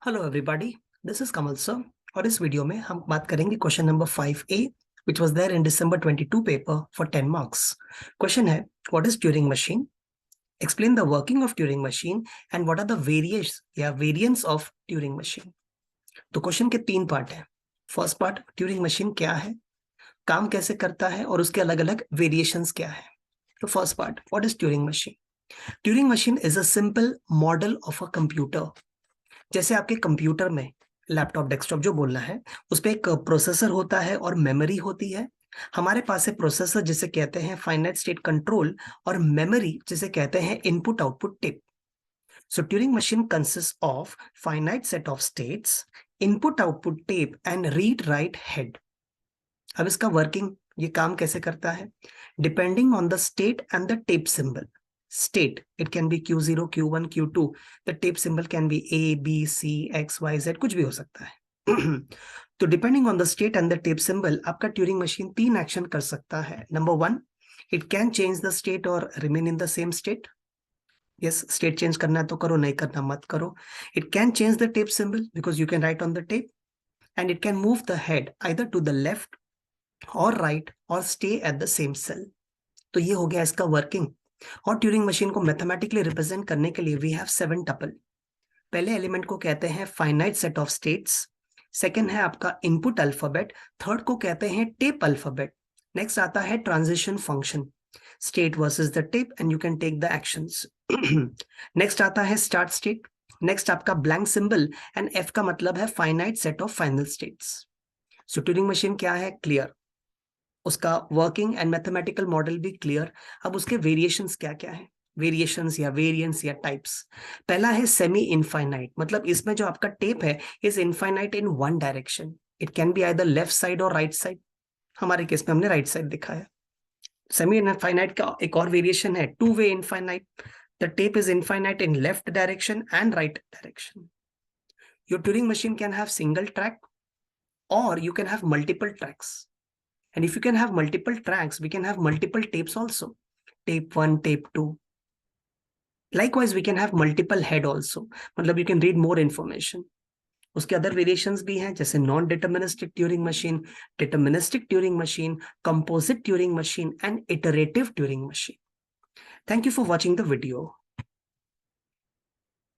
Hello everybody, this is Kamal sir. और इस video में हम बात करेंगे question number 5A which was there in December 22 paper for 10 marks. Question है, what is Turing machine? Explain the working of Turing machine and what are the variations या variants of Turing machine. तो question के 3 part हैं। First part, Turing machine क्या है, काम कैसे करता है और उसके अलग अलग वेरिएशंस क्या है। तो first part, what is Turing machine? Turing machine is a simple model of a computer. जैसे आपके कंप्यूटर में लैपटॉप डेस्कटॉप जो बोलना है, उस पे एक प्रोसेसर होता है और मेमोरी होती है। हमारे पास है प्रोसेसर जिसे कहते हैं फाइनाइट स्टेट कंट्रोल, और मेमोरी जिसे कहते हैं input output tape. So Turing machine consist of finite set of states, input output tape and read write head. अब इसका वर्किंग, ये काम कैसे करता है? Depending on the state and the tape symbol. State, it can be Q0, Q1, Q2. The tape symbol can be A, B, C, X, Y, Z, कुछ भी हो सकता है। तो depending on the state and the tape symbol आपका Turing machine 3 action कर सकता है। Number 1, it can change the state और remain in the same state. Yes, state change करना है तो करो, नहीं करना मत करो। It can change the tape symbol because you can write on the tape, and it can move the head either to the left और right और stay at the same cell. तो ये हो गया इसका वर्किंग। और ट्यूरिंग मशीन को mathematically represent करने के लिए वी हैव 7 टपल। पहले एलिमेंट को कहते हैं finite set of states, second है आपका इनपुट अल्फाबेट, थर्ड को कहते हैं टेप अल्फाबेट, नेक्स्ट आता है transition function, state versus the tape and you can take the actions. Next आता है स्टार्ट स्टेट, नेक्स्ट आपका ब्लैंक सिंबल, एंड एफ का मतलब है finite set of final states. So Turing machine क्या है, क्लियर। उसका वर्किंग एंड मैथमेटिकल मॉडल भी क्लियर। अब उसके वेरिएशंस क्या क्या है, वेरिएशंस या वेरिएंट्स या टाइप्स। पहला है सेमी इनफाइनाइट, मतलब इसमें जो आपका टेप है is infinite in one direction. It can be either left side और राइट साइड। हमारे केस में हमने राइट साइड दिखाया। सेमी इनफाइनाइट का एक और वेरिएशन है two way infinite. The tape is infinite in left direction and right direction. Your Turing machine can have single track or you can have multiple tracks. And if you can have multiple tracks, we can have multiple tapes also. Tape 1, tape 2. Likewise, we can have multiple head also. मतलब you can read more information. उसके other variations भी हैं, जैसे non deterministic Turing machine, deterministic Turing machine, composite Turing machine and iterative Turing machine. Thank you for watching the video.